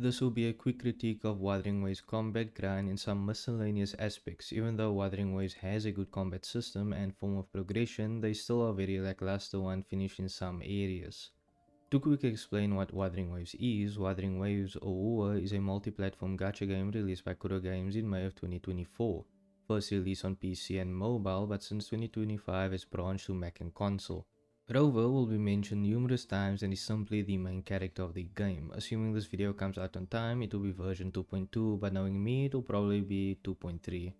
This will be a quick critique of Wuthering Waves' combat grind and some miscellaneous aspects. Even though Wuthering Waves has a good combat system and form of progression, they still are very lackluster when finished in some areas. To quickly explain what Wuthering Waves is, Wuthering Waves or Wuwa is a multi-platform gacha game released by Kuro Games in May of 2024. First released on PC and mobile, but since 2025 has branched to Mac and console. Rover will be mentioned numerous times and is simply the main character of the game. Assuming this video comes out on time, it will be version 2.2, but knowing me, it will probably be 2.3.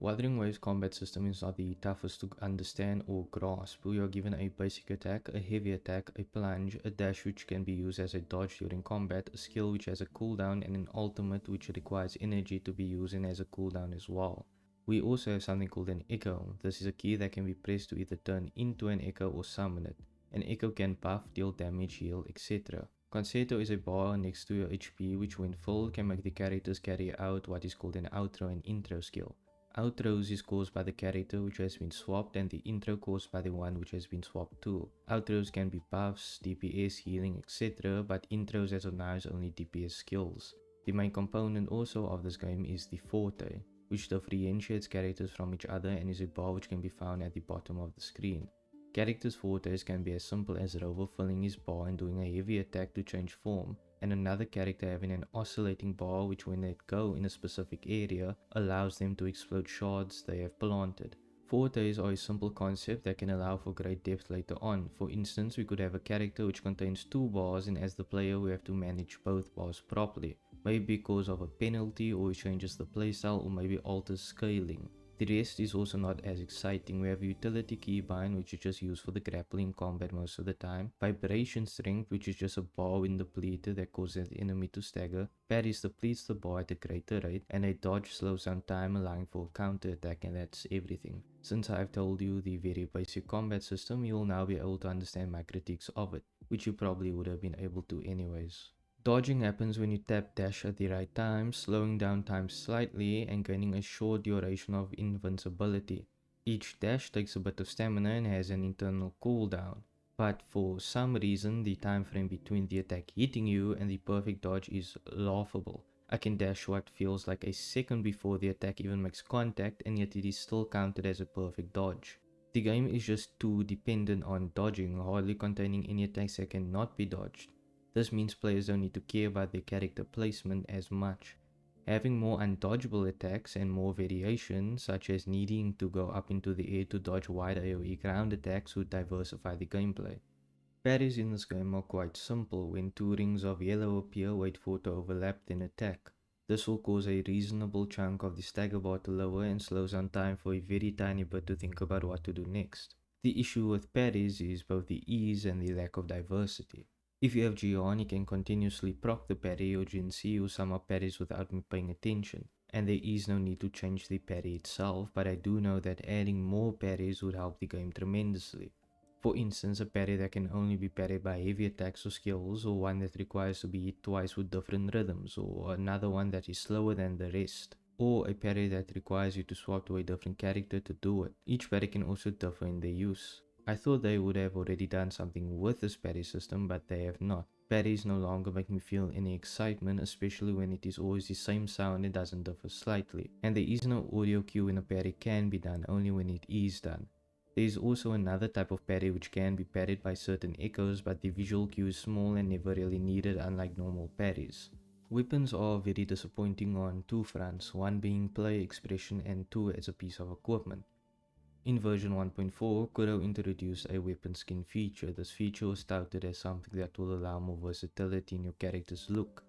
Wuthering Waves combat system is not the toughest to understand or grasp. We are given a basic attack, a heavy attack, a plunge, a dash which can be used as a dodge during combat, a skill which has a cooldown, and an ultimate which requires energy to be used and has a cooldown as well. We also have something called an echo. This is a key that can be pressed to either turn into an echo or summon it. An echo can buff, deal damage, heal, etc. Concerto is a bar next to your HP which when filled can make the characters carry out what is called an outro and intro skill. Outros is caused by the character which has been swapped and the intro caused by the one which has been swapped too. Outros can be buffs, DPS, healing, etc. but intros as of now is only DPS skills. The main component also of this game is the forte, which differentiates characters from each other and is a bar which can be found at the bottom of the screen. Characters' fortes can be as simple as Rover filling his bar and doing a heavy attack to change form, and another character having an oscillating bar which when they go in a specific area allows them to explode shards they have planted. Fortes are a simple concept that can allow for great depth later on. For instance, we could have a character which contains two bars and as the player we have to manage both bars properly, maybe because of a penalty or it changes the playstyle or maybe alters scaling. The rest is also not as exciting. We have utility keybind which is just used for the grappling combat most of the time, vibration strength which is just a bar when depleted that causes the enemy to stagger, parries depletes the bar at a greater rate, and a dodge slows down time allowing for a counter attack, and that's everything. Since I've told you the very basic combat system, you will now be able to understand my critiques of it, which you probably would have been able to anyways. Dodging happens when you tap dash at the right time, slowing down time slightly and gaining a short duration of invincibility. Each dash takes a bit of stamina and has an internal cooldown, but for some reason the time frame between the attack hitting you and the perfect dodge is laughable. I can dash what feels like a second before the attack even makes contact, and yet it is still counted as a perfect dodge. The game is just too dependent on dodging, hardly containing any attacks that cannot be dodged. This means players don't need to care about their character placement as much. Having more undodgeable attacks and more variation, such as needing to go up into the air to dodge wide AoE ground attacks, would diversify the gameplay. Parries in this game are quite simple. When two rings of yellow appear, wait for it to overlap, then attack. This will cause a reasonable chunk of the stagger bar to lower and slows down time for a very tiny bit to think about what to do next. The issue with parries is both the ease and the lack of diversity. If you have Gion, you can continuously proc the parry or Jinsi or sum up parries without me paying attention, and there is no need to change the parry itself, but I do know that adding more parries would help the game tremendously. For instance, a parry that can only be parried by heavy attacks or skills, or one that requires to be hit twice with different rhythms, or another one that is slower than the rest, or a parry that requires you to swap to a different character to do it. Each parry can also differ in their use. I thought they would have already done something with this parry system, but they have not. Parries no longer make me feel any excitement, especially when it is always the same sound and doesn't differ slightly. And there is no audio cue when a parry can be done, only when it is done. There is also another type of parry which can be parried by certain echoes, but the visual cue is small and never really needed, unlike normal parries. Weapons are very disappointing on two fronts, one being play expression and two as a piece of equipment. In version 1.4, Kuro introduced a weapon skin feature. This feature was touted as something that will allow more versatility in your character's look,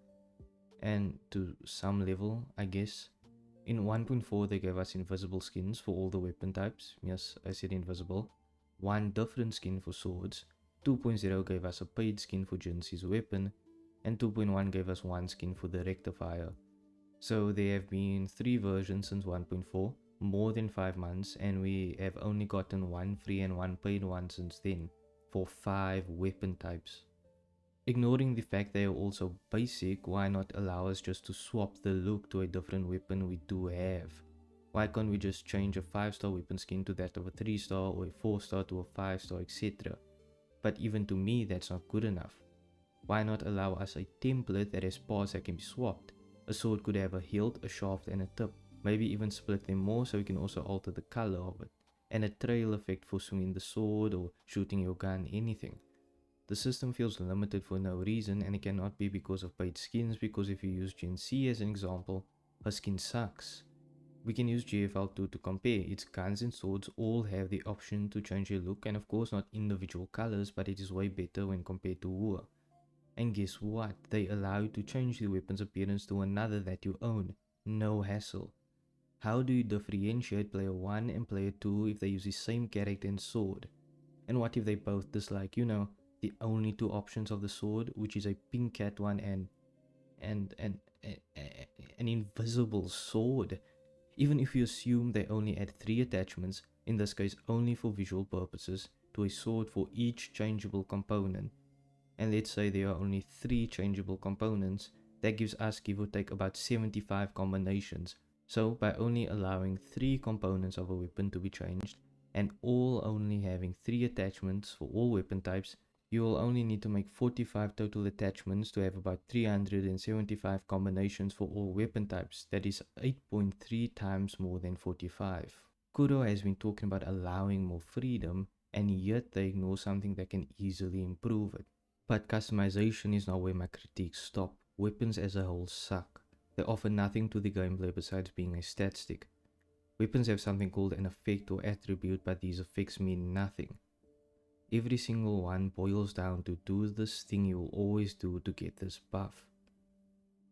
and to some level, I guess. In 1.4 they gave us invisible skins for all the weapon types. Yes, I said invisible. One different skin for swords. 2.0 gave us a paid skin for Jinsi's weapon, and 2.1 gave us one skin for the rectifier. So there have been 3 versions since 1.4, more than 5 months, and we have only gotten one free and one paid one since then, for 5 weapon types. Ignoring the fact they are also basic, why not allow us just to swap the look to a different weapon we do have? Why can't we just change a 5-star weapon skin to that of a 3-star or a 4-star to a 5-star, etc.? But even to me that's not good enough. Why not allow us a template that has parts that can be swapped? A sword could have a hilt, a shaft and a tip. Maybe even split them more so we can also alter the color of it. And a trail effect for swinging the sword or shooting your gun, anything. The system feels limited for no reason, and it cannot be because of paid skins, because if you use Gen C as an example, her skin sucks. We can use GFL2 to compare. Its guns and swords all have the option to change their look, and of course not individual colors, but it is way better when compared to Wuwa. And guess what? They allow you to change the weapon's appearance to another that you own. No hassle. How do you differentiate player 1 and player 2 if they use the same character and sword? And what if they both dislike, the only two options of the sword, which is a pink cat one and an invisible sword? Even if you assume they only add 3 attachments, in this case only for visual purposes, to a sword for each changeable component, and let's say there are only 3 changeable components, that gives us give or take about 75 combinations. So by only allowing 3 components of a weapon to be changed, and all only having 3 attachments for all weapon types, you will only need to make 45 total attachments to have about 375 combinations for all weapon types. That is 8.3 times more than 45. Kuro has been talking about allowing more freedom, and yet they ignore something that can easily improve it. But customization is not where my critiques stop. Weapons as a whole suck. They offer nothing to the gameplay besides being a stat stick. Weapons have something called an effect or attribute, but these effects mean nothing. Every single one boils down to do this thing you will always do to get this buff.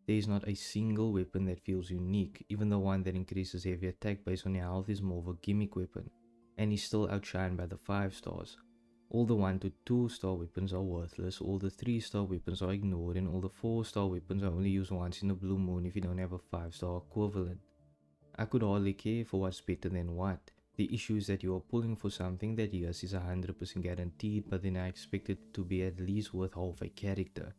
There is not a single weapon that feels unique. Even the one that increases heavy attack based on your health is more of a gimmick weapon, and is still outshined by the 5 stars. All the 1 to 2 star weapons are worthless, all the 3 star weapons are ignored, and all the 4 star weapons are only used once in a blue moon if you don't have a 5 star equivalent. I could hardly care for what's better than what. The issue is that you are pulling for something that yes is 100% guaranteed, but then I expect it to be at least worth half a character.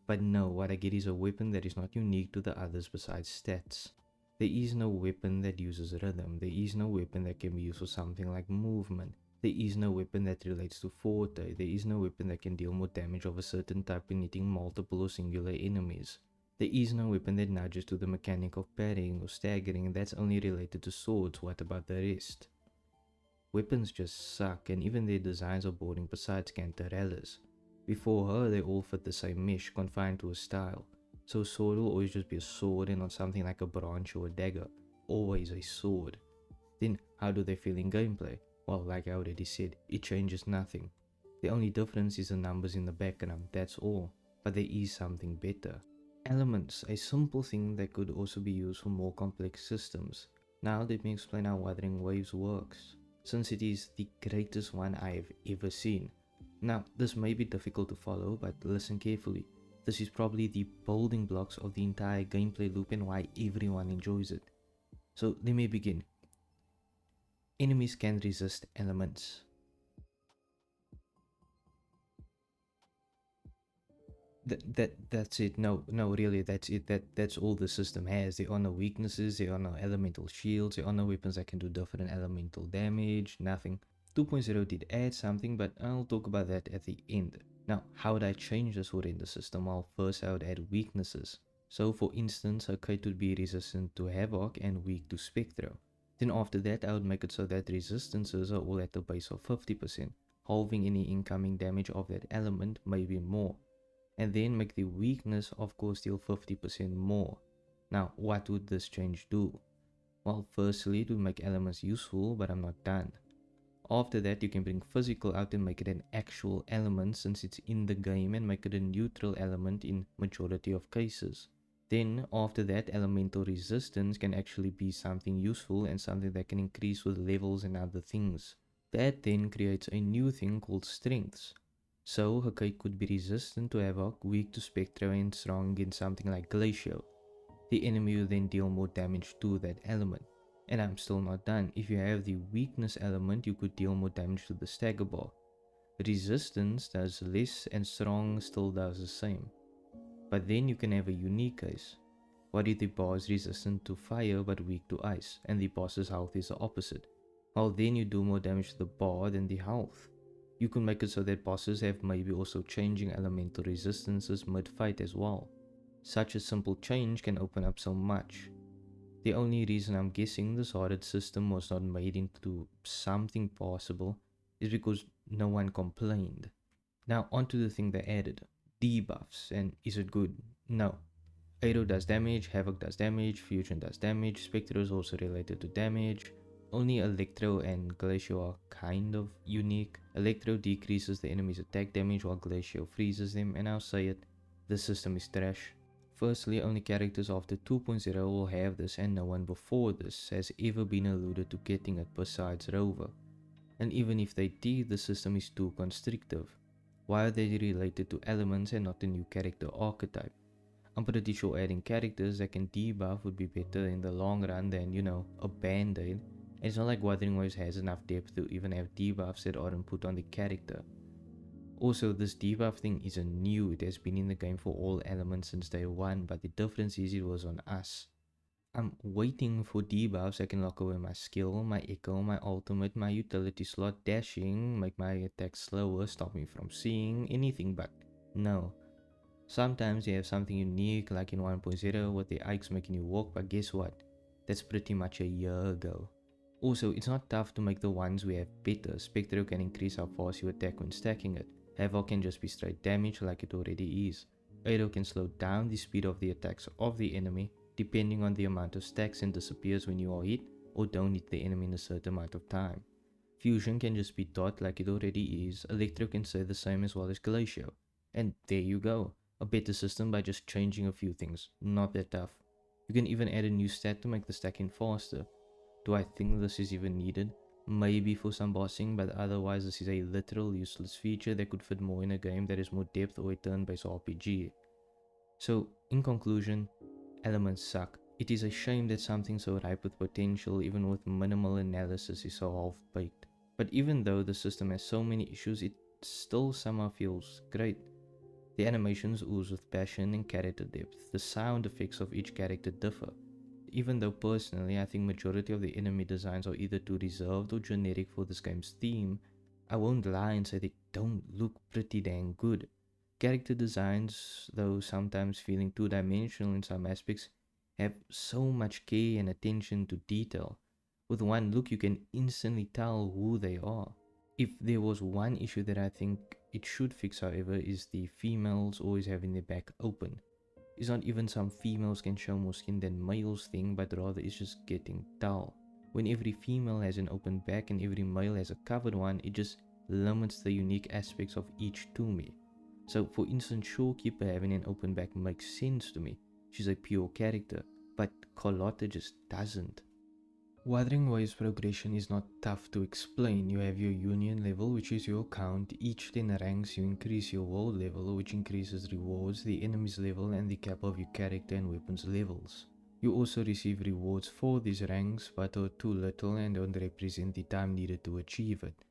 But no, what I get is a weapon that is not unique to the others besides stats. There is no weapon that uses rhythm, there is no weapon that can be used for something like movement. There is no weapon that relates to forte, there is no weapon that can deal more damage of a certain type when hitting multiple or singular enemies. There is no weapon that nudges to the mechanic of parrying or staggering, and that's only related to swords. What about the rest? Weapons just suck, and even their designs are boring besides Cantarella's. Before her, they all fit the same mesh, confined to a style. So a sword will always just be a sword and not something like a branch or a dagger. Always a sword. Then how do they feel in gameplay? Well, like I already said, it changes nothing. The only difference is the numbers in the background, that's all. But there is something better. Elements, a simple thing that could also be used for more complex systems. Now let me explain how Wuthering Waves works, since it is the greatest one I have ever seen. Now, this may be difficult to follow, but listen carefully. This is probably the building blocks of the entire gameplay loop and why everyone enjoys it. So let me begin. Enemies can resist elements. That's it. No, really, that's it. That's all the system has. There are no weaknesses, there are no elemental shields, there are no weapons that can do different elemental damage, nothing. 2.0 did add something, but I'll talk about that at the end. Now, how would I change this within the system? Well, first I would add weaknesses. So for instance, a kite would be resistant to Havoc and weak to Spectro. Then after that, I would make it so that resistances are all at the base of 50%, halving any incoming damage of that element, maybe more. And then make the weakness of course deal 50% more. Now, what would this change do? Well, firstly, it would make elements useful, but I'm not done. After that, you can bring physical out and make it an actual element since it's in the game, and make it a neutral element in majority of cases. Then, after that, elemental resistance can actually be something useful and something that can increase with levels and other things. That then creates a new thing called strengths. So, Hakai could be resistant to Havoc, weak to Spectro, and strong against something like Glacial. The enemy will then deal more damage to that element. And I'm still not done. If you have the weakness element, you could deal more damage to the stagger bar. Resistance does less and strong still does the same. But then you can have a unique case. What if the bar is resistant to fire but weak to ice, and the boss's health is the opposite? Well, then you do more damage to the bar than the health. You can make it so that bosses have maybe also changing elemental resistances mid-fight as well. Such a simple change can open up so much. The only reason I'm guessing this hardened system was not made into something possible is because no one complained. Now onto the thing they added, debuffs, and is it good? No. Aero does damage, Havoc does damage, Fusion does damage, Spectre is also related to damage. Only Electro and Glacial are kind of unique. Electro decreases the enemy's attack damage while Glacial freezes them, and I'll say it, this system is trash. Firstly, only characters after 2.0 will have this, and no one before this has ever been alluded to getting it besides Rover. And even if they did, the system is too constrictive. Why are they related to elements and not a new character archetype? I'm pretty sure adding characters that can debuff would be better in the long run than, a band-aid. And it's not like Wuthering Waves has enough depth to even have debuffs that aren't put on the character. Also, this debuff thing isn't new, it has been in the game for all elements since day one, but the difference is it was on us. I'm waiting for debuffs I can lock away my skill, my echo, my ultimate, my utility slot, dashing, make my attack slower, stop me from seeing, anything but no. Sometimes you have something unique like in 1.0 with the Ikes making you walk, but guess what? That's pretty much a year ago. Also, it's not tough to make the ones we have better. Spectro can increase how fast you attack when stacking it. Havoc can just be straight damage like it already is. Aero can slow down the speed of the attacks of the enemy depending on the amount of stacks and disappears when you are hit or don't hit the enemy in a certain amount of time. Fusion can just be taught like it already is. Electro can say the same as well as Glacial. And there you go. A better system by just changing a few things. Not that tough. You can even add a new stat to make the stacking faster. Do I think this is even needed? Maybe for some bossing, but otherwise this is a literal useless feature that could fit more in a game that is more depth or a turn-based RPG. So, in conclusion, elements suck. It is a shame that something so ripe with potential, even with minimal analysis, is so half-baked. But even though the system has so many issues, it still somehow feels great. The animations ooze with passion and character depth. The sound effects of each character differ. Even though personally I think majority of the enemy designs are either too reserved or generic for this game's theme, I won't lie and say they don't look pretty dang good. Character designs, though sometimes feeling two-dimensional in some aspects, have so much care and attention to detail. With one look you can instantly tell who they are. If there was one issue that I think it should fix, however, is the females always having their back open. It's not even some females can show more skin than males thing, but rather it's just getting dull. When every female has an open back and every male has a covered one, it just limits the unique aspects of each to me. So for instance, Shorekeeper having an open back makes sense to me. She's a pure character, but Carlotta just doesn't. Wuthering Waves progression is not tough to explain. You have your union level, which is your count. Each 10 ranks you increase your world level, which increases rewards, the enemy's level and the cap of your character and weapons levels. You also receive rewards for these ranks, but are too little and don't represent the time needed to achieve it.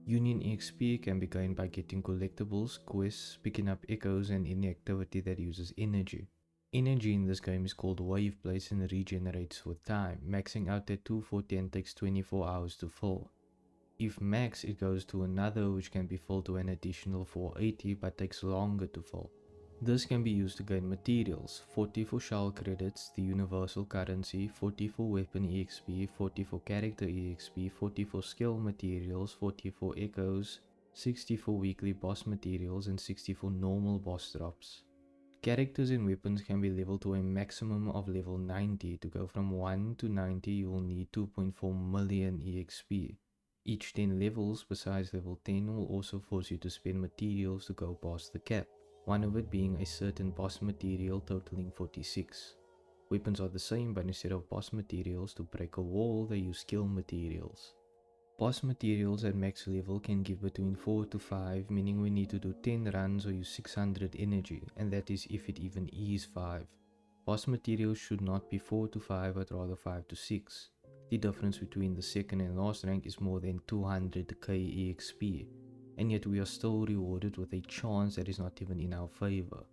Union XP can be gained by getting collectibles, quests, picking up echoes and any activity that uses energy. Energy in this game is called wave plates and regenerates with time, maxing out at 240 and takes 24 hours to fill. If max, it goes to another which can be filled to an additional 480 but takes longer to fill. This can be used to gain materials, 40 for shell credits, the universal currency, 40 for weapon EXP, 40 for character EXP, 40 for skill materials, 40 for echoes, 60 for weekly boss materials and 60 for normal boss drops. Characters and weapons can be leveled to a maximum of level 90. To go from 1 to 90 you will need 2.4 million EXP. Each 10 levels besides level 10 will also force you to spend materials to go past the cap, one of it being a certain boss material totaling 46. Weapons are the same, but instead of boss materials to break a wall they use skill materials. Boss materials at max level can give between 4 to 5, meaning we need to do 10 runs or use 600 energy, and that is if it even is 5. Boss materials should not be 4 to 5 but rather 5 to 6. The difference between the second and last rank is more than 200k EXP, and yet we are still rewarded with a chance that is not even in our favor.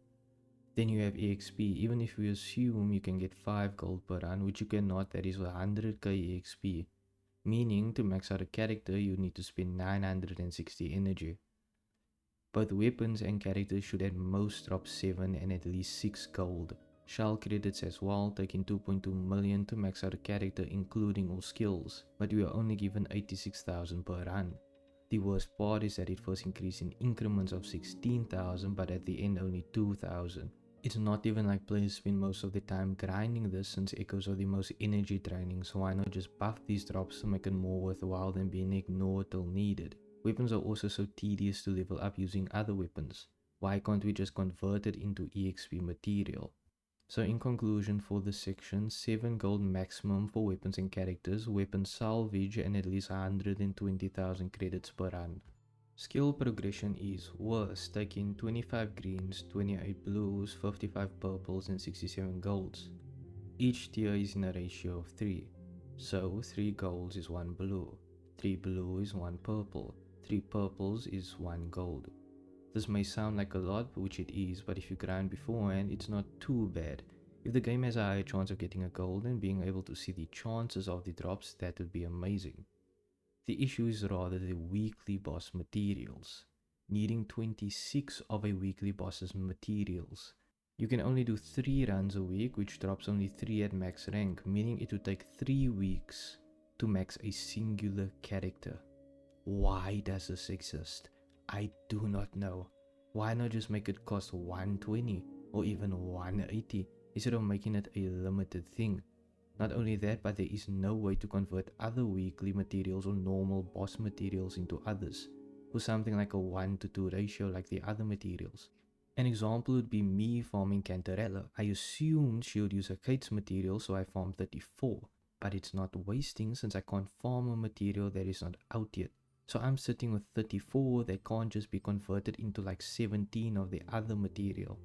Then you have EXP. Even if we assume you can get 5 gold per run, which you cannot, that is 100k EXP. meaning to max out a character you need to spend 960 energy. Both weapons and characters should at most drop 7 and at least 6 gold. Shell credits as well, taking 2.2 million to max out a character including all skills, but we are only given 86,000 per run. The worst part is that it first increased in increments of 16,000 but at the end only 2,000. It's not even like players spend most of the time grinding this, since echoes are the most energy draining, so why not just buff these drops to make it more worthwhile than being ignored till needed. Weapons are also so tedious to level up using other weapons. Why can't we just convert it into EXP material? So in conclusion for this section, 7 gold maximum for weapons and characters, weapon salvage and at least 120,000 credits per run. Skill progression is worst, taking 25 greens, 28 blues, 55 purples and 67 golds. Each tier is in a ratio of 3, so 3 golds is 1 blue, 3 blue is 1 purple, 3 purples is 1 gold. This may sound like a lot, which it is, but if you grind beforehand, it's not too bad. If the game has a higher chance of getting a gold and being able to see the chances of the drops, that would be amazing. The issue is rather the weekly boss materials, needing 26 of a weekly boss's materials. You can only do 3 runs a week, which drops only 3 at max rank, meaning it would take 3 weeks to max a singular character. Why does this exist? I do not know. Why not just make it cost 120 or even 180 instead of making it a limited thing? Not only that, but there is no way to convert other weekly materials or normal boss materials into others, or something like a 1 to 2 ratio like the other materials. An example would be me farming Cantarella. I assumed she would use a Kate's material, so I farmed 34, but it's not wasting since I can't farm a material that is not out yet. So I'm sitting with 34 that can't just be converted into like 17 of the other material.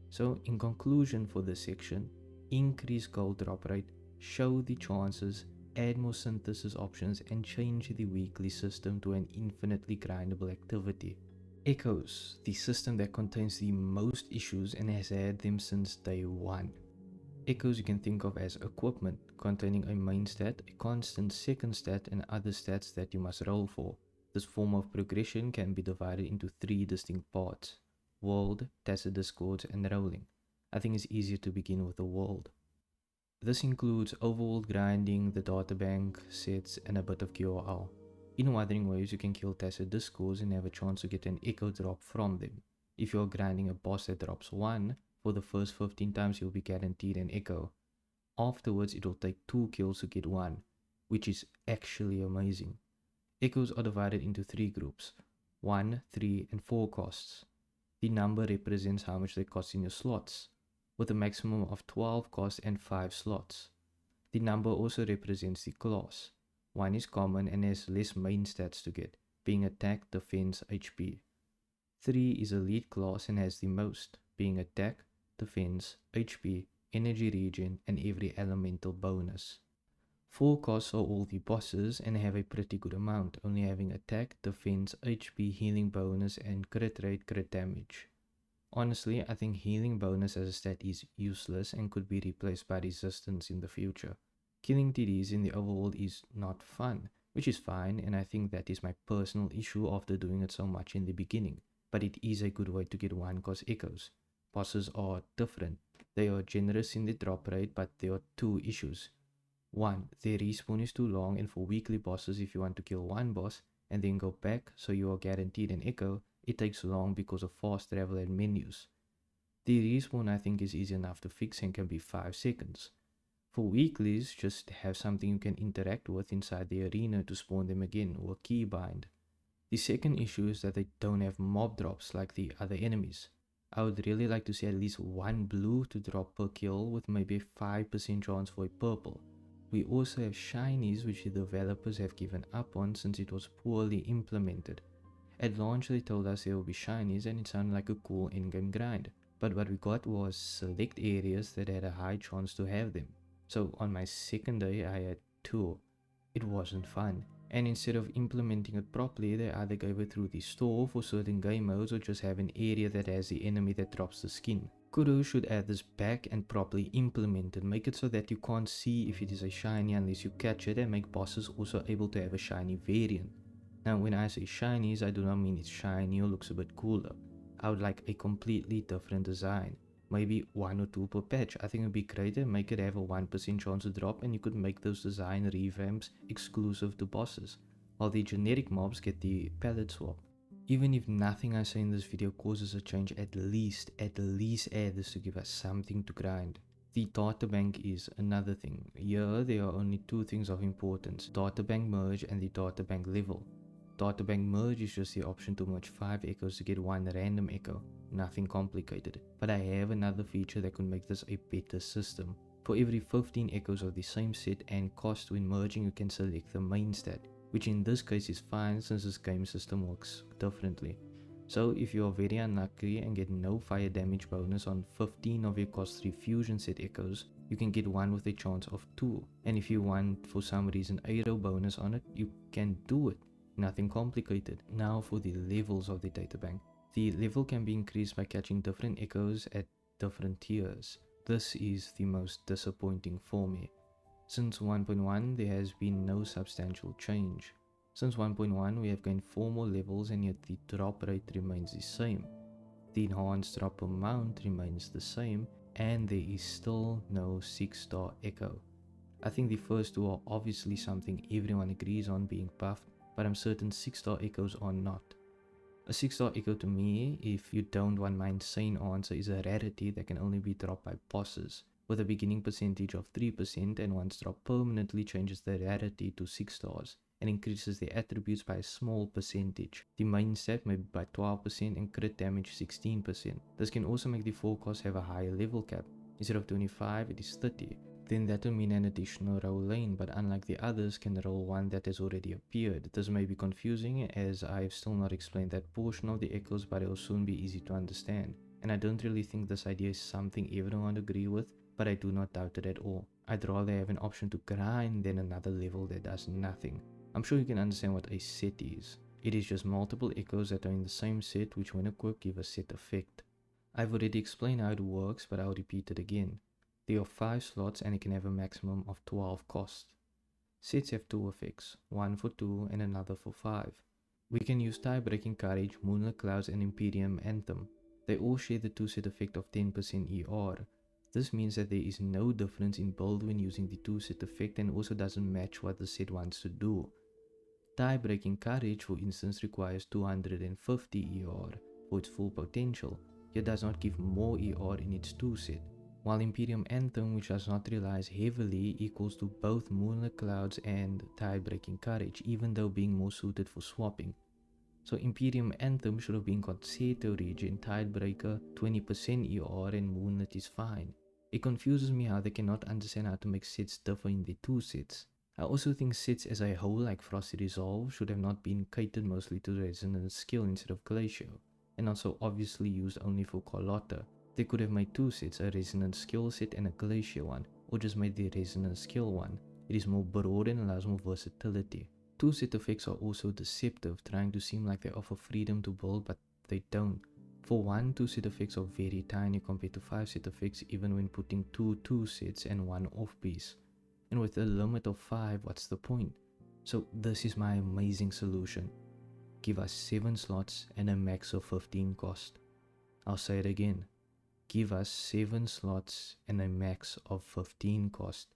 So in conclusion for this section, increase gold drop rate, show the chances, add more synthesis options and change the weekly system to an infinitely grindable activity. Echoes, the system that contains the most issues and has had them since day one. Echoes you can think of as equipment containing a main stat, a constant second stat and other stats that you must roll for. This form of progression can be divided into 3 distinct parts: world, tacit discords and rolling. I think it's easier to begin with the world. This includes overworld grinding, the databank, sets and a bit of QRL. In Wuthering Waves you can kill tacit discords and have a chance to get an echo drop from them. If you are grinding a boss that drops 1, for the first 15 times you'll be guaranteed an echo. Afterwards it will take 2 kills to get 1, which is actually amazing. Echoes are divided into 3 groups: 1, 3 and 4 costs. The number represents how much they cost in your slots, with a maximum of 12 costs and 5 slots. The number also represents the class. 1 is common and has less main stats to get, being attack, defense, HP. 3 is elite class and has the most, being attack, defense, HP, energy regen and every elemental bonus. 4 costs are all the bosses and have a pretty good amount, only having attack, defense, HP, healing bonus and crit rate, crit damage. Honestly, I think healing bonus as a stat is useless and could be replaced by resistance in the future. Killing TDs in the overworld is not fun, which is fine, and I think that is my personal issue after doing it so much in the beginning, but it is a good way to get 1 cost echoes. Bosses are different. They are generous in the drop rate, but there are 2 issues. 1. Their respawn is too long, and for weekly bosses if you want to kill 1 boss and then go back so you are guaranteed an echo, it takes long because of fast travel and menus. The respawn I think is easy enough to fix and can be 5 seconds. For weeklies, just have something you can interact with inside the arena to spawn them again, or keybind. The second issue is that they don't have mob drops like the other enemies. I would really like to see at least 1 blue to drop per kill with maybe a 5% chance for a purple. We also have shinies, which the developers have given up on since it was poorly implemented. At launch they told us there will be shinies and it sounded like a cool in-game grind, but what we got was select areas that had a high chance to have them. So on my second day I had 2. It wasn't fun, and instead of implementing it properly they either gave it through the store for certain game modes or just have an area that has the enemy that drops the skin. Kuro should add this back and properly implement it, make it so that you can't see if it is a shiny unless you catch it, and make bosses also able to have a shiny variant. Now when I say shinies, I do not mean it's shiny or looks a bit cooler. I would like a completely different design. Maybe 1 or 2 per patch. I think it would be greater, make it have a 1% chance to drop, and you could make those design revamps exclusive to bosses, while the generic mobs get the palette swap. Even if nothing I say in this video causes a change, at least add this to give us something to grind. The databank is another thing. Here there are only 2 things of importance: databank merge and the databank level. Databank merge is just the option to merge 5 echoes to get 1 random echo. Nothing complicated. But I have another feature that could make this a better system. For every 15 echoes of the same set and cost when merging, you can select the main stat, which in this case is fine since this game system works differently. So if you are very unlucky and get no fire damage bonus on 15 of your cost 3 fusion set echoes, you can get 1 with a chance of 2. And if you want for some reason a row bonus on it, you can do it. Nothing complicated. Now for the levels of the databank. The level can be increased by catching different echoes at different tiers. This is the most disappointing for me. Since 1.1 there has been no substantial change. Since 1.1 we have gained 4 more levels and yet the drop rate remains the same. The enhanced drop amount remains the same, and there is still no 6-star echo. I think the first 2 are obviously something everyone agrees on being buffed, but I'm certain 6-star echoes are not. A 6-star echo to me, if you don't want my insane answer, is a rarity that can only be dropped by bosses, with a beginning percentage of 3%, and once dropped permanently changes the rarity to 6 stars and increases the attributes by a small percentage. The main stat may be by 12% and crit damage 16%. This can also make the forecast have a higher level cap. Instead of 25, it is 30. Then that will mean an additional row lane, but unlike the others can roll one that has already appeared. This may be confusing as I have still not explained that portion of the echoes, but it will soon be easy to understand. And I don't really think this idea is something everyone would agree with, but I do not doubt it at all. I'd rather have an option to grind than another level that does nothing. I'm sure you can understand what a set is. It is just multiple echoes that are in the same set, which when equipped give a set effect. I've already explained how it works, but I'll repeat it again. There are 5 slots and it can have a maximum of 12 cost. Sets have 2 effects, one for 2 and another for 5. We can use Tie-Breaking Courage, Moonlit Clouds and Imperium Anthem. They all share the 2 set effect of 10% ER. This means that there is no difference in build when using the 2 set effect, and also doesn't match what the set wants to do. Tie-Breaking Courage, for instance, requires 250 ER for its full potential, yet does not give more ER in its 2 set. While Imperium Anthem, which does not rely as heavily, equals to both Moonlit Clouds and Tie-Breaking Courage, even though being more suited for swapping. So Imperium Anthem should have been Concerto Regen, Tidebreaker 20% ER and Moonlit is fine. It confuses me how they cannot understand how to make sets differ in the 2 sets. I also think sets as a whole, like Frosty Resolve, should have not been catered mostly to Resonance Skill instead of Glacial, and also obviously used only for Carlotta. They could have made 2 sets, a Resonance Skill set and a Glacier one, or just made the Resonance Skill one. It is more broad and allows more versatility. 2 set effects are also deceptive, trying to seem like they offer freedom to build, but they don't. For one, 2 set effects are very tiny compared to 5 set effects, even when putting 2 sets and 1 off piece. And with a limit of 5, what's the point? So this is my amazing solution. Give us 7 slots and a max of 15 cost. I'll say it again. Give us 7 slots and a max of 15 cost.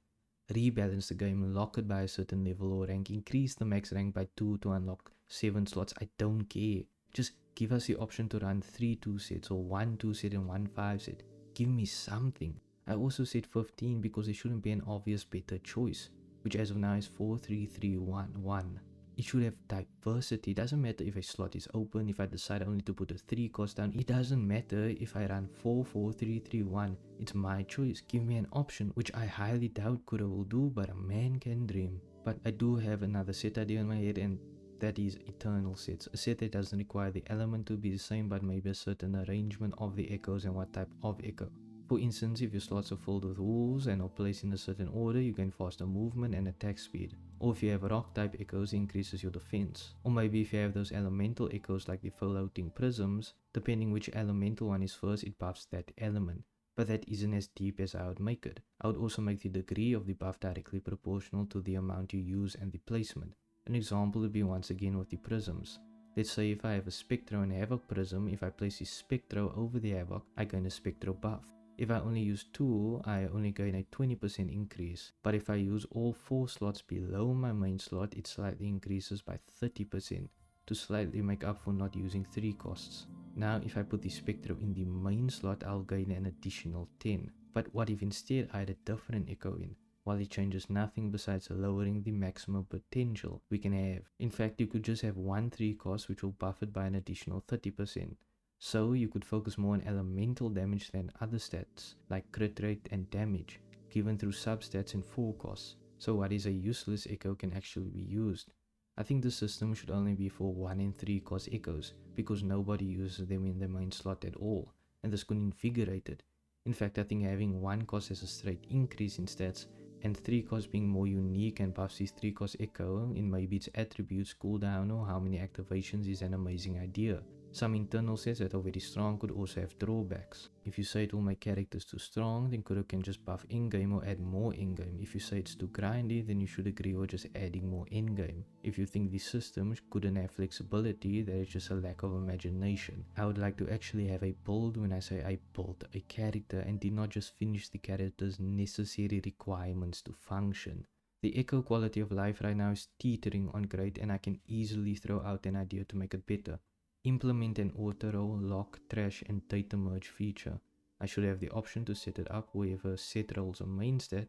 Rebalance the game, lock it by a certain level or rank, increase the max rank by 2 to unlock 7 slots. I don't care. Just give us the option to run 3 2 sets or 1 2 set and 1 5 set. Give me something. I also said 15 because there shouldn't be an obvious better choice, which as of now is 4 3 3 1 1. It should have diversity. It doesn't matter if a slot is open, if I decide only to put a 3 cost down. It doesn't matter if I run 4 4 3 3 1. It's my choice. Give me an option, which I highly doubt Kura will do, but a man can dream. But I do have another set idea in my head, and that is eternal sets. A set that doesn't require the element to be the same, but maybe a certain arrangement of the echoes and what type of echo. For instance, if your slots are filled with walls and are placed in a certain order, you gain faster movement and attack speed. Or if you have rock type echoes, it increases your defense. Or maybe if you have those elemental echoes like the floating prisms, depending which elemental one is first, it buffs that element. But that isn't as deep as I would make it. I would also make the degree of the buff directly proportional to the amount you use and the placement. An example would be once again with the prisms. Let's say if I have a Spectro and Havoc prism, if I place the Spectro over the Havoc, I gain a Spectro buff. If I only use 2, I only gain a 20% increase, but if I use all 4 slots below my main slot, it slightly increases by 30% to slightly make up for not using 3 costs. Now if I put the Spectro in the main slot, I'll gain an additional 10. But what if instead I had a different echo in? While it changes nothing besides lowering the maximum potential we can have. In fact, you could just have one 3 cost which will buff it by an additional 30%. So you could focus more on elemental damage than other stats, like crit rate and damage, given through substats and 4 costs. So what is a useless echo can actually be used. I think the system should only be for 1 and 3 cost echoes, because nobody uses them in their main slot at all, and this could invigorate it. In fact, I think having 1 cost as a straight increase in stats, and 3 costs being more unique and buffs this 3 cost echo in maybe its attributes, cooldown, or how many activations is an amazing idea. Some internal sets that are very strong could also have drawbacks. If you say it will make characters too strong, then Kuro can just buff in-game or add more in-game. If you say it's too grindy, then you should agree with just adding more in-game. If you think the system couldn't have flexibility, that is just a lack of imagination. I would like to actually have a build when I say I built a character and did not just finish the character's necessary requirements to function. The echo quality of life right now is teetering on great, and I can easily throw out an idea to make it better. Implement an auto-roll, lock, trash, and data merge feature. I should have the option to set it up where if a set rolls a main stat,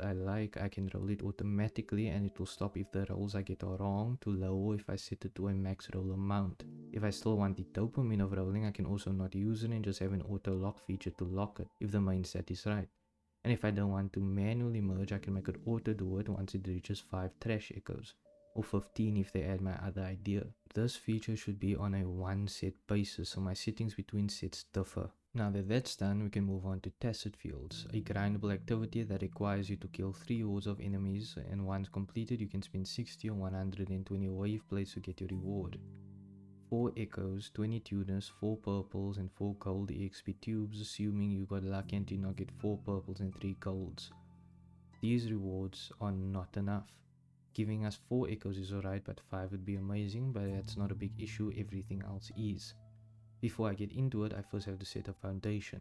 I like, I can roll it automatically and it will stop if the rolls I get are wrong, to low if I set it to a max roll amount. If I still want the dopamine of rolling, I can also not use it and just have an auto-lock feature to lock it if the main stat is right. And if I don't want to manually merge, I can make it auto-do it once it reaches 5 trash echoes. Or 15 if they add my other idea. This feature should be on a one set basis, so my settings between sets differ. Now that that's done, we can move on to Tacet Fields, a grindable activity that requires you to kill 3 hordes of enemies, and once completed you can spend 60 or 120 wave plates to get your reward. 4 echoes, 20 tuners, 4 purples and 4 gold EXP tubes, assuming you got lucky and did not get 4 purples and 3 golds. These rewards are not enough. Giving us 4 echoes is alright, but 5 would be amazing, but that's not a big issue, everything else is. Before I get into it, I first have to set a foundation.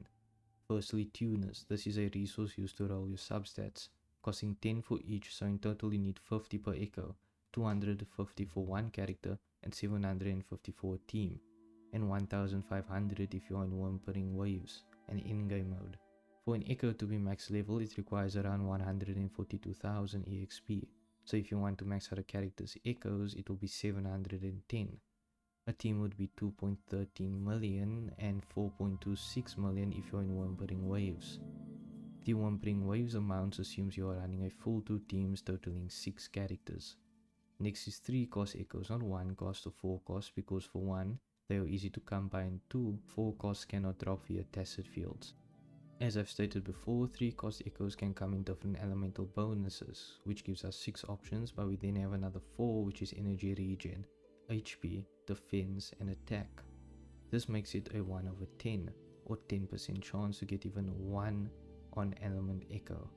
Firstly, tuners. This is a resource used to roll your substats, costing 10 for each, so in total you need 50 per echo, 250 for one character, and 750 for a team, and 1500 if you're in Wuthering Waves, and in-game mode. For an echo to be max level, it requires around 142,000 EXP. So if you want to max out a character's echoes, it will be 710. A team would be 2.13 million and 4.26 million if you're in Wuthering Waves. The Wuthering Waves amounts assumes you are running a full 2 teams totaling 6 characters. Next is 3 cost echoes, not 1 cost or 4 costs, because for 1, they are easy to come by, and 2, 4 costs cannot drop via Tacet Fields. As I've stated before, 3 cost echoes can come in different elemental bonuses, which gives us 6 options, but we then have another 4, which is energy regen, HP, defense, and attack. This makes it a 1 over 10, or 10% chance to get even 1 on element echo.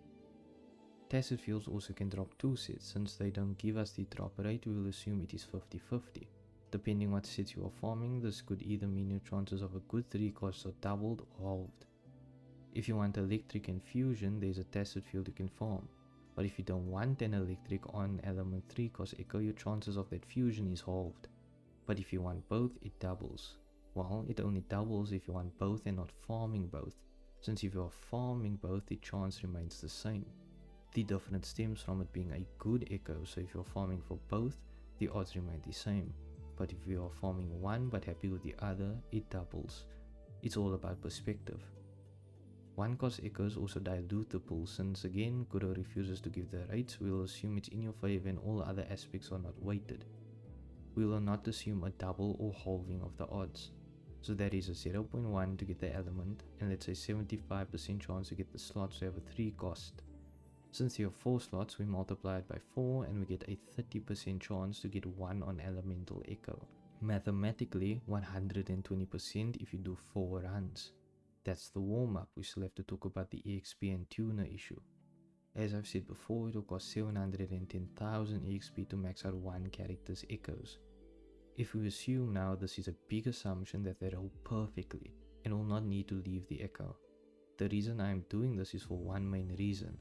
Tacet Fields also can drop 2 sets. Since they don't give us the drop rate, we will assume it is 50-50. Depending what sets you are farming, this could either mean your chances of a good 3 costs are doubled or halved. If you want electric and fusion, there's a Tacet Field you can farm. But if you don't want an electric on element 3 cost echo, your chances of that fusion is halved. But if you want both, it doubles. Well, it only doubles if you want both and not farming both, since if you are farming both, the chance remains the same. The difference stems from it being a good echo, so if you're farming for both, the odds remain the same. But if you are farming one but happy with the other, it doubles. It's all about perspective. 1 cost echoes also dilute the pool, since again Kuro refuses to give the rates. We will assume it's in your favor and all other aspects are not weighted. We will not assume a double or halving of the odds. So that is a 0.1 to get the element, and let's say 75% chance to get the slots to have a 3 cost. Since you have 4 slots, we multiply it by 4 and we get a 30% chance to get 1 on elemental echo. Mathematically, 120% if you do 4 runs. That's the warm-up. We still have to talk about the EXP and tuner issue. As I've said before, it will cost 710,000 EXP to max out one character's echoes. If we assume now this is a big assumption that they roll perfectly and will not need to leave the echo. The reason I am doing this is for one main reason.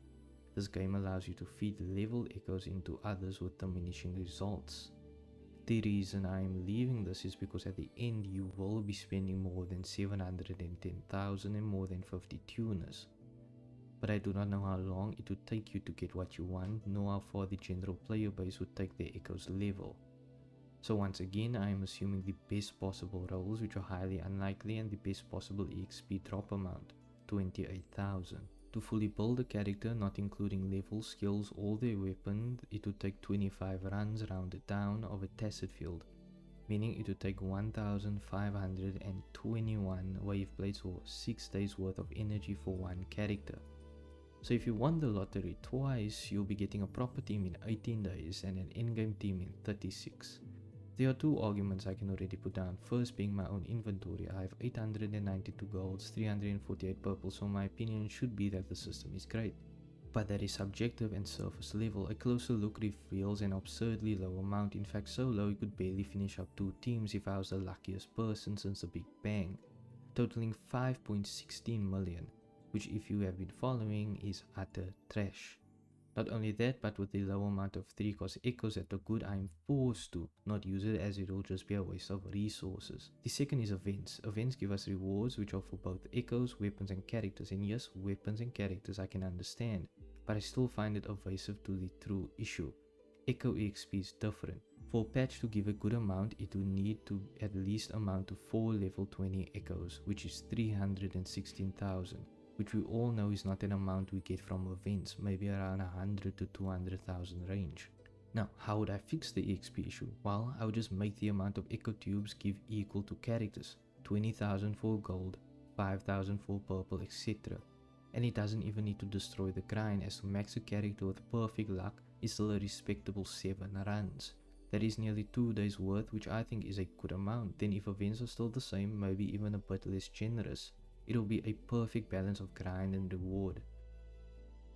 This game allows you to feed level echoes into others with diminishing results. The reason I am leaving this is because at the end you will be spending more than 710,000 and more than 50 tuners. But I do not know how long it would take you to get what you want, nor how far the general player base would take their echoes level. So once again, I am assuming the best possible rolls, which are highly unlikely, and the best possible EXP drop amount, 28,000. To fully build a character, not including level, skills, or their weapon, it would take 25 runs rounded down of a Tacet Field, meaning it would take 1,521 wave blades or 6 days worth of energy for one character. So if you won the lottery twice, you'll be getting a proper team in 18 days and an endgame team in 36. There are two arguments I can already put down. First being my own inventory. I have 892 golds, 348 purple, so my opinion should be that the system is great. But that is subjective and surface level. A closer look reveals an absurdly low amount, in fact so low you could barely finish up 2 teams if I was the luckiest person since the Big Bang, totaling 5.16 million, which if you have been following is utter trash. Not only that, but with the low amount of 3 cost echoes that are good, I am forced to not use it as it will just be a waste of resources. The second is events. Events give us rewards which are for both echoes, weapons and characters, and yes, weapons and characters I can understand, but I still find it evasive to the true issue. Echo EXP is different. For a patch to give a good amount, it will need to at least amount to 4 level 20 echoes, which is 316,000. Which we all know is not an amount we get from events, maybe around 100 to 200,000 range. Now, how would I fix the EXP issue? Well, I would just make the amount of echo tubes give equal to characters, 20,000 for gold, 5,000 for purple, etc. And it doesn't even need to destroy the grind, as to max a character with perfect luck is still a respectable 7 runs. That is nearly 2 days worth, which I think is a good amount. Then if events are still the same, maybe even a bit less generous, it'll be a perfect balance of grind and reward.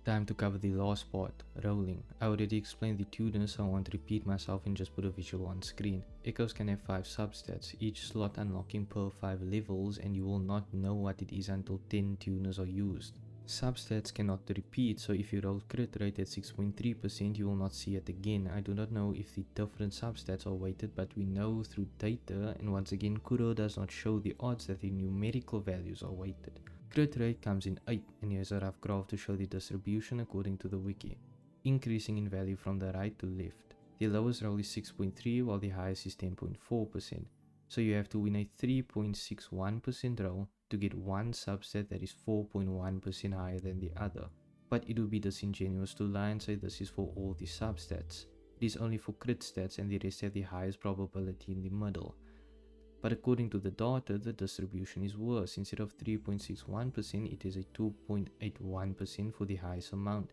Time to cover the last part, rolling. I already explained the tuners, so I won't repeat myself and just put a visual on screen. Echoes can have 5 substats, each slot unlocking per 5 levels, and you will not know what it is until 10 tuners are used. Substats cannot repeat, so if you roll crit rate at 6.3%, you will not see it again. I do not know if the different substats are weighted, but we know through data, and once again Kuro does not show the odds that the numerical values are weighted. Crit rate comes in 8, and here's a rough graph to show the distribution according to the wiki, increasing in value from the right to left. The lowest roll is 6.3 while the highest is 10.4%, so you have to win a 3.61% roll to get one substat that is 4.1% higher than the other. But it would be disingenuous to lie and say this is for all the substats. It is only for crit stats, and the rest have the highest probability in the middle. But according to the data, the distribution is worse. Instead of 3.61%, it is a 2.81% for the highest amount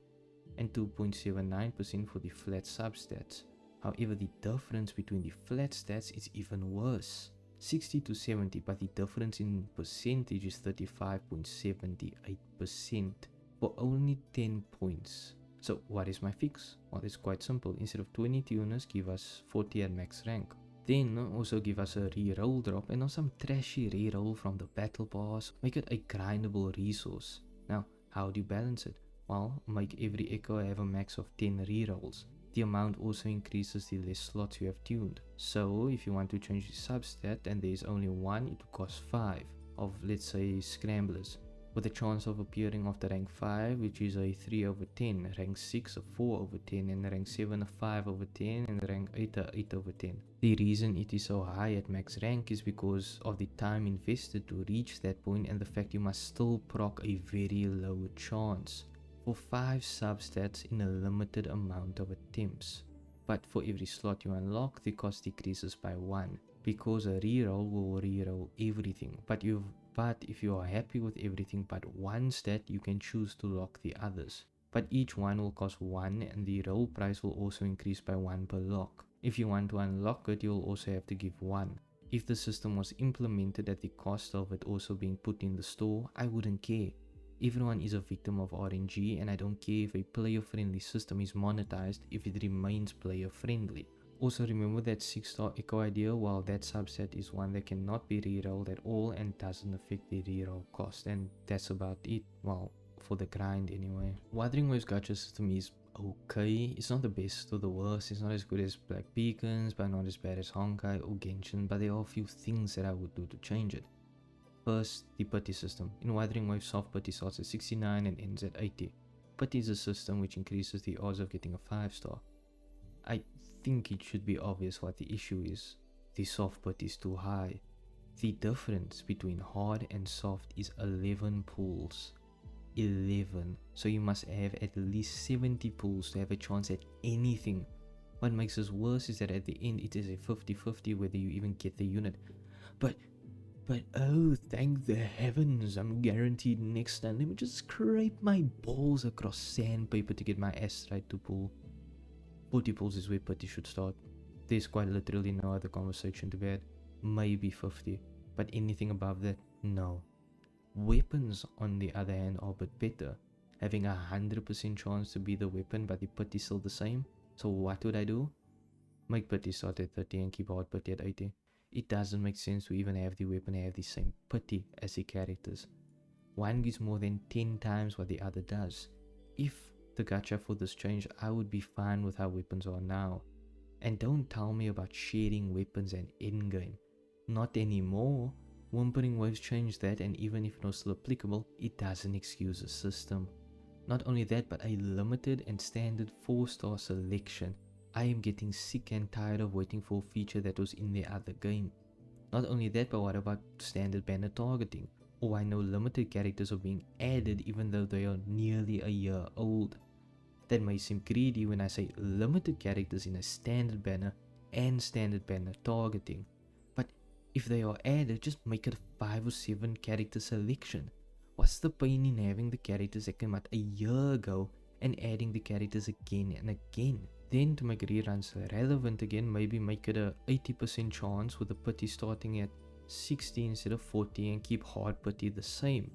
and 2.79% for the flat substats. However, the difference between the flat stats is even worse. 60 to 70, but the difference in percentage is 35.78% for only 10 points. So what is my fix? Well, it's quite simple. Instead of 20 tuners, give us 40 at max rank. Then also give us a reroll drop and not some trashy reroll from the battle pass. Make it a grindable resource. Now, how do you balance it? Well, make every echo have a max of 10 rerolls. The amount also increases the less slots you have tuned. So if you want to change the substat and there is only one, it will cost 5 of, let's say, scramblers, with a chance of appearing after rank 5, which is a 3 over 10, rank 6 a 4 over 10, and rank 7 a 5 over 10, and rank 8 a 8 over 10. The reason it is so high at max rank is because of the time invested to reach that point and the fact you must still proc a very low chance for 5 substats in a limited amount of attempts. But for every slot you unlock, the cost decreases by 1, because a reroll will reroll everything. But if you are happy with everything but one stat, you can choose to lock the others. But each one will cost 1, and the roll price will also increase by 1 per lock. If you want to unlock it, you'll also have to give 1. If the system was implemented at the cost of it also being put in the store, I wouldn't care. Everyone is a victim of RNG, and I don't care if a player-friendly system is monetized if it remains player-friendly. Also remember that 6-star Echo idea, while that subset is one that cannot be rerolled at all and doesn't affect the reroll cost, and that's about it, well, for the grind anyway. Wuthering Waves Gacha System is okay. It's not the best or the worst. It's not as good as Black Beacons, but not as bad as Honkai or Genshin, but there are a few things that I would do to change it. First, the putty system. In Wuthering Waves, soft putty starts at 69 and ends at 80. Putty is a system which increases the odds of getting a 5-star. I think it should be obvious what the issue is. The soft putty is too high. The difference between hard and soft is 11 pulls. 11. So you must have at least 70 pulls to have a chance at anything. What makes this worse is that at the end it is a 50-50 whether you even get the unit. But oh, thank the heavens, I'm guaranteed next time. Let me just scrape my balls across sandpaper to get my astrite to pull. 40 pulls is where putty should start. There's quite literally no other conversation to be had. Maybe 50, but anything above that, no. Weapons, on the other hand, are a bit better. Having 100% chance to be the weapon, but the putty still the same. So what would I do? Make putty start at 30 and keep hard putty at 80. It doesn't make sense to even have the weapon have the same putty as the characters. One gives more than 10 times what the other does. If the gacha for this change, I would be fine with how weapons are now. And don't tell me about sharing weapons and endgame. Not anymore. Wuthering Waves changed that, and even if not still applicable, it doesn't excuse the system. Not only that, but a limited and standard 4-star selection. I am getting sick and tired of waiting for a feature that was in the other game. Not only that, but what about standard banner targeting? Or I know limited characters are being added even though they are nearly a year old. That may seem greedy when I say limited characters in a standard banner and standard banner targeting. But if they are added, just make it a 5 or 7 character selection. What's the pain in having the characters that came out a year ago and adding the characters again and again? Then to make reruns relevant again, maybe make it a 80% chance with the putty starting at 60 instead of 40 and keep hard putty the same.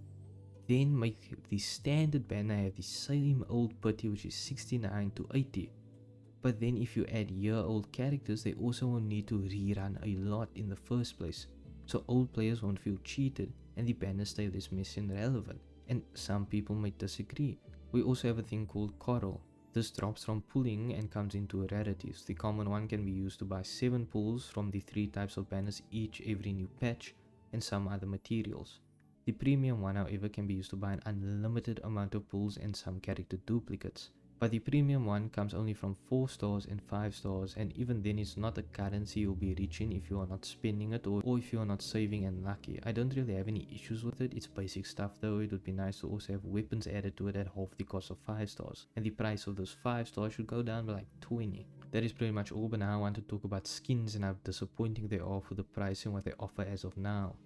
Then make the standard banner have the same old putty, which is 69 to 80. But then if you add year-old characters, they also will need to rerun a lot in the first place. So old players won't feel cheated and the banner stay less messy and relevant. And some people might disagree. We also have a thing called coral. This drops from pulling and comes into rarities. The common one can be used to buy 7 pulls from the 3 types of banners each every new patch and some other materials. The premium one, however, can be used to buy an unlimited amount of pulls and some character duplicates. But the premium one comes only from 4 stars and 5 stars, and even then it's not a currency you'll be reaching if you are not spending it or if you are not saving and lucky. I don't really have any issues with it. It's basic stuff though. It would be nice to also have weapons added to it at half the cost of 5 stars. And the price of those 5 stars should go down by like 20. That is pretty much all, but now I want to talk about skins and how disappointing they are for the price and what they offer as of now.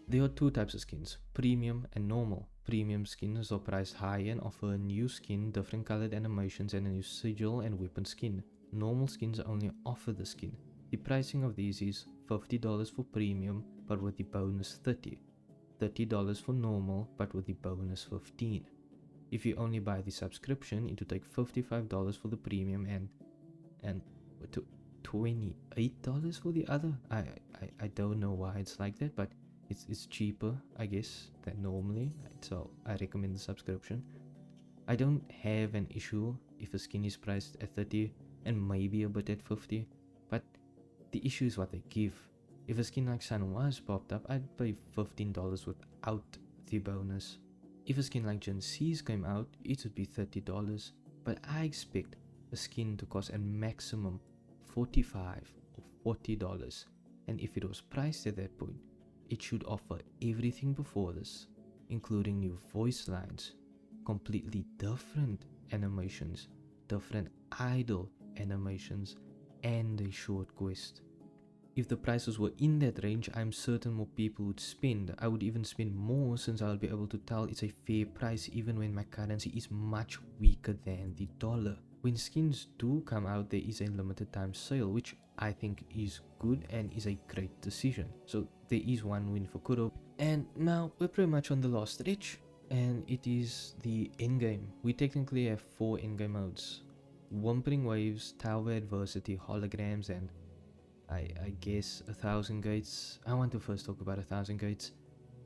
There are 2 types of skins, premium and normal. Premium skins are priced higher and offer a new skin, different colored animations and a new sigil and weapon skin. Normal skins only offer the skin. The pricing of these is $50 for premium but with the bonus $30. $30 for normal but with the bonus $15. If you only buy the subscription, it will take $55 for the premium and $28 for the other. I don't know why it's like that, but it's cheaper, I guess, than normally, so I recommend the subscription. I don't have an issue if a skin is priced at 30 and maybe a bit at 50, but the issue is what they give. If a skin like Sun was popped up, I'd pay $15 without the bonus. If a skin like Gen C's came out, it would be $30, but I expect a skin to cost a maximum $45 or $40, and if it was priced at that point, it should offer everything before this, including new voice lines, completely different animations, different idle animations, and a short quest. If the prices were in that range, I'm certain more people would spend. I would even spend more since I'll be able to tell it's a fair price even when my currency is much weaker than the dollar. When skins do come out, there is a limited time sale, which I think is good and is a great decision. So there is one win for Kuro. And now we're pretty much on the last stretch, and it is the endgame. We technically have 4 endgame modes: Wuthering Waves, Tower Adversity, Holograms, and I guess 1,000 gates. I want to first talk about 1,000 gates.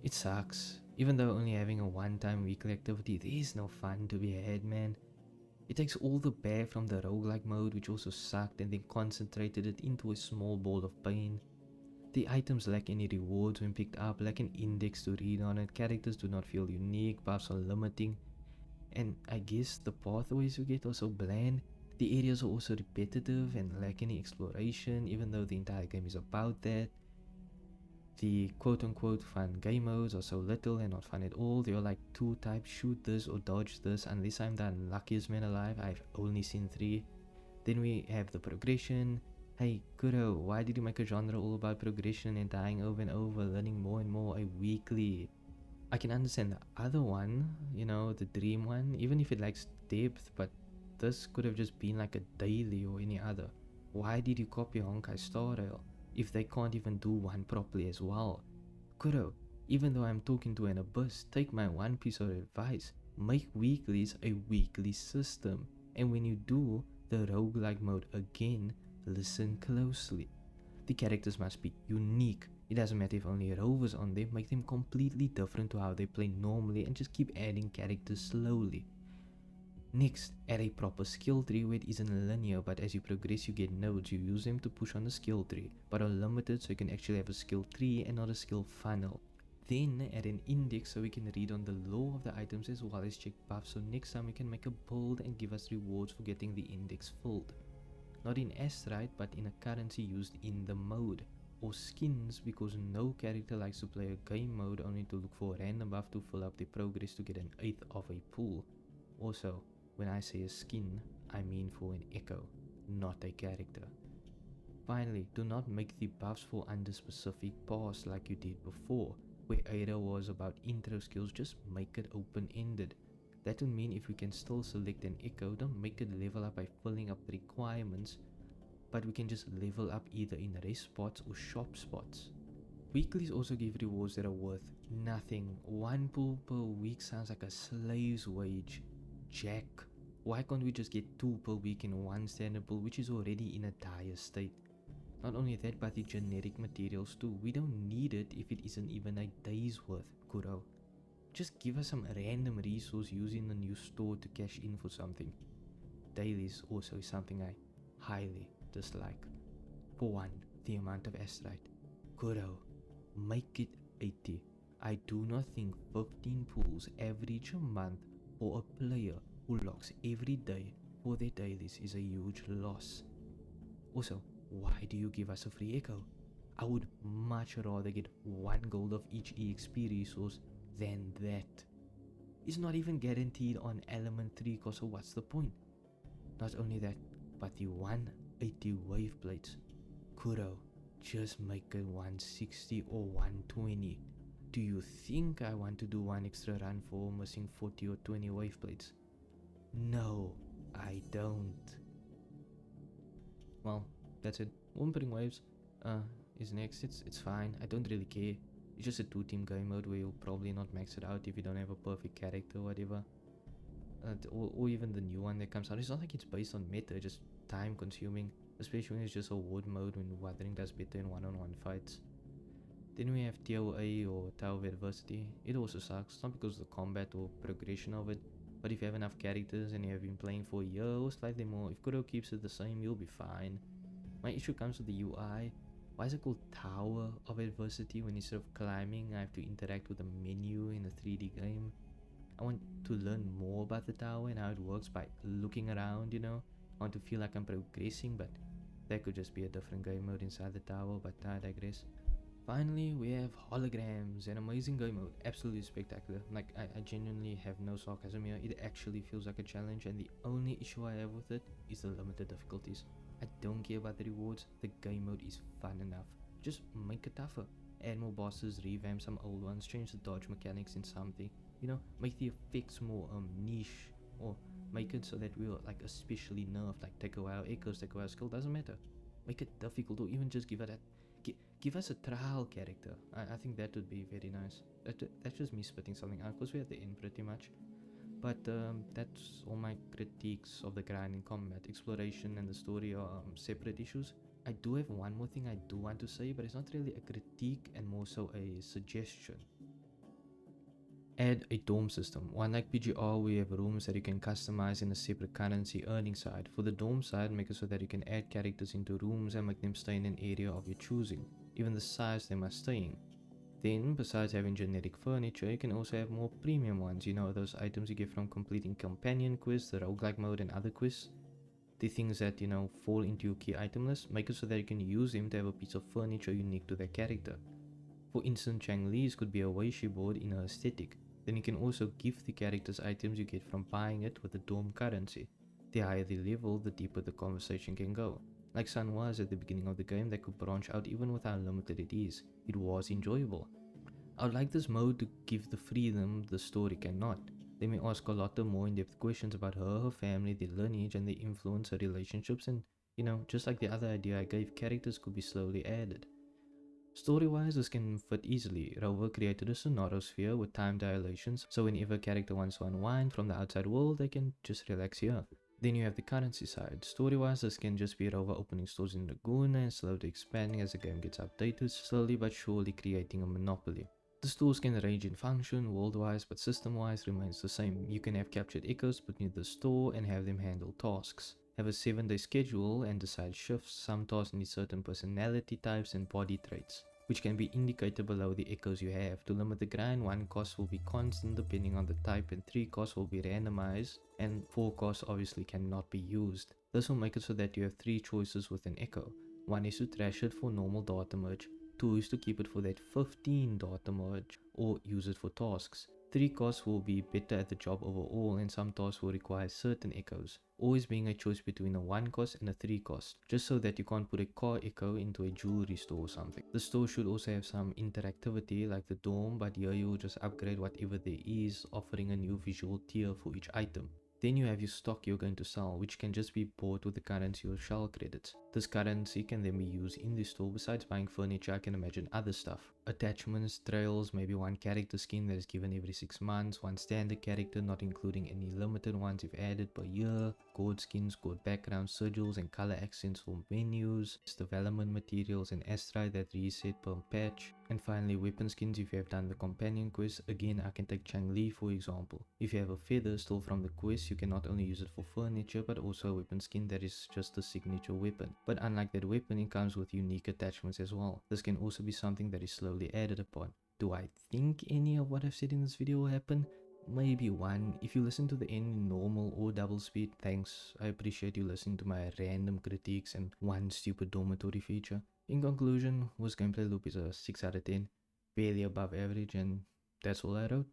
It sucks. Even though only having a one-time weekly activity, there is no fun to be had, man. It takes all the bear from the roguelike mode, which also sucked, and then concentrated it into a small ball of pain. The items lack any rewards when picked up, lack an index to read on it, characters do not feel unique, buffs are limiting, and I guess the pathways you get are so bland. The areas are also repetitive and lack any exploration, even though the entire game is about that. The quote-unquote fun game modes are so little and not fun at all. They are like 2 types: shoot this or dodge this. Unless I'm the unluckiest man alive, I've only seen 3. Then we have the progression. Hey Kuro, why did you make a genre all about progression and dying over and over, learning more and more a weekly? I can understand the other one, the dream one, even if it lacks depth, but this could have just been like a daily or any other. Why did you copy Honkai's Star Rail if they can't even do one properly as well? Kuro, even though I'm talking to an abyss, take my one piece of advice: make weeklies a weekly system, and when you do the roguelike mode again, listen closely. The characters must be unique. It doesn't matter if only rovers on them, make them completely different to how they play normally and just keep adding characters slowly. Next, add a proper skill tree where it isn't linear, but as you progress you get nodes. You use them to push on the skill tree, but are limited so you can actually have a skill tree and not a skill funnel. Then add an index so we can read on the lore of the items as well as check buffs, so next time we can make a build and give us rewards for getting the index filled. Not in Astrite, but in a currency used in the mode. Or skins, because no character likes to play a game mode only to look for a random buff to fill up their progress to get an 1/8 of a pool. Also, when I say a skin, I mean for an echo, not a character. Finally, do not make the buffs fall under specific paths like you did before, where Ada was about intro skills. Just make it open-ended. That would mean if we can still select an echo, don't make it level up by filling up the requirements, but we can just level up either in rest spots or shop spots. Weeklies also give rewards that are worth nothing. 1 pool per week sounds like a slave's wage. Jack, why can't we just get 2 per week in one standard pool, which is already in a dire state? Not only that, but the generic materials too. We don't need it if it isn't even a day's worth, Kuro. Just give us some random resource using the new store to cash in for something. Dailies also is something I highly dislike. For one, the amount of astrite. Kuro, make it 80. I do not think 15 pools average a month for a player who logs every day for their dailies is a huge loss. Also, why do you give us a free echo? I would much rather get 1 gold of each EXP resource than that. It's not even guaranteed on element 3, so what's the point? Not only that, but the 180 wave plates. Kuro, just make it 160 or 120. Do you think I want to do 1 extra run for missing 40 or 20 wave plates? No, I don't. Well, that's it. Wuthering Waves is next. It's fine. I don't really care. It's just a 2-team game mode where you'll probably not max it out if you don't have a perfect character or whatever. Or even the new one that comes out. It's not like it's based on meta, just time consuming. Especially when it's just a ward mode when Wuthering does better in one-on-one fights. Then we have TOA or Tower of Adversity. It also sucks, not because of the combat or progression of it, but if you have enough characters and you have been playing for a year or slightly more, if Kuro keeps it the same, you'll be fine. My issue comes with the UI. Why is it called Tower of Adversity when instead of climbing I have to interact with a menu in a 3D game? I want to learn more about the tower and how it works by looking around, I want to feel like I'm progressing, but that could just be a different game mode inside the tower, but I digress. Finally, we have Holograms, an amazing game mode, absolutely spectacular. Like, I genuinely have no sarcasm here. It actually feels like a challenge, and the only issue I have with it is the limited difficulties. I don't care about the rewards, the game mode is fun enough. just make it tougher. Add more bosses, revamp some old ones, change the dodge mechanics in something. You know, make the effects more niche, or make it so that we are like especially nerfed, like take away our echoes, take away our skill, doesn't matter. Make it difficult, or even just give it that. Give us a trial character. I think that would be very nice. That's just me spitting something out because we're at the end pretty much. But that's all my critiques of the grind in combat. Exploration and the story are separate issues. I do have one more thing I do want to say, but it's not really a critique and more so a suggestion. Add a dome system. One like PGR, we have rooms that you can customize in a separate currency earning side. For the dome side, make it so that you can add characters into rooms and make them stay in an area of your choosing, even the size they must stay in. Then, besides having generic furniture, you can also have more premium ones. You know, those items you get from completing companion quests, the roguelike mode and other quests. The things that, you know, fall into your key item list, make it so that you can use them to have a piece of furniture unique to their character. For instance, Chang-Li's could be a Weishi board in her aesthetic. Then you can also gift the character's items you get from buying it with the dome currency. The higher the level, the deeper the conversation can go. Like Sun was at the beginning of the game, that could branch out even with how limited it is. It was enjoyable. I would like this mode to give the freedom the story cannot. They may ask a lot of more in-depth questions about her family, their lineage, and their influence, her relationships, and, you know, just like the other idea I gave, characters could be slowly added. Story-wise, this can fit easily. Rover created a scenario sphere with time dilations, so whenever a character wants to unwind from the outside world, they can just relax here. Then you have the currency side. Story-wise, this can just be Rover opening stores in Laguna and slowly expanding as the game gets updated, slowly but surely creating a monopoly. The stores can range in function world-wise, but system-wise remains the same. You can have captured echoes put near the store and have them handle tasks. Have a 7-day schedule and decide shifts. Some tasks need certain personality types and body traits, which can be indicated below the echoes you have. To limit the grind, 1 cost will be constant depending on the type, and 3 costs will be randomized, and 4 costs obviously cannot be used. This will make it so that you have 3 choices with an echo. 1 is to trash it for normal data merge, 2 is to keep it for that 15 data merge, or use it for tasks. 3 costs will be better at the job overall, and some tasks will require certain echoes, always being a choice between a 1 cost and a 3 cost, just so that you can't put a car echo into a jewelry store or something. The store should also have some interactivity like the dome, but here you will just upgrade whatever there is, offering a new visual tier for each item. Then you have your stock you're going to sell, which can just be bought with the currency or shell credits. This currency can then be used in the store. Besides buying furniture, I can imagine other stuff. Attachments, trails, maybe 1 character skin that is given every 6 months, 1 standard character, not including any limited ones if added per year, gold skins, gold backgrounds, sigils and color accents for menus, development materials and astri that reset per patch, and finally weapon skins if you have done the companion quest. Again, I can take Chang-Li for example. If you have a feather still from the quest, you can not only use it for furniture but also a weapon skin that is just a signature weapon. But unlike that weapon, it comes with unique attachments as well. This can also be something that is slowly added upon. Do I think any of what I've said in this video will happen? Maybe 1. If you listen to the end in normal or double speed, thanks. I appreciate you listening to my random critiques and 1 stupid dormitory feature. In conclusion, Wu's gameplay loop is a 6 out of 10, barely above average, and that's all I wrote.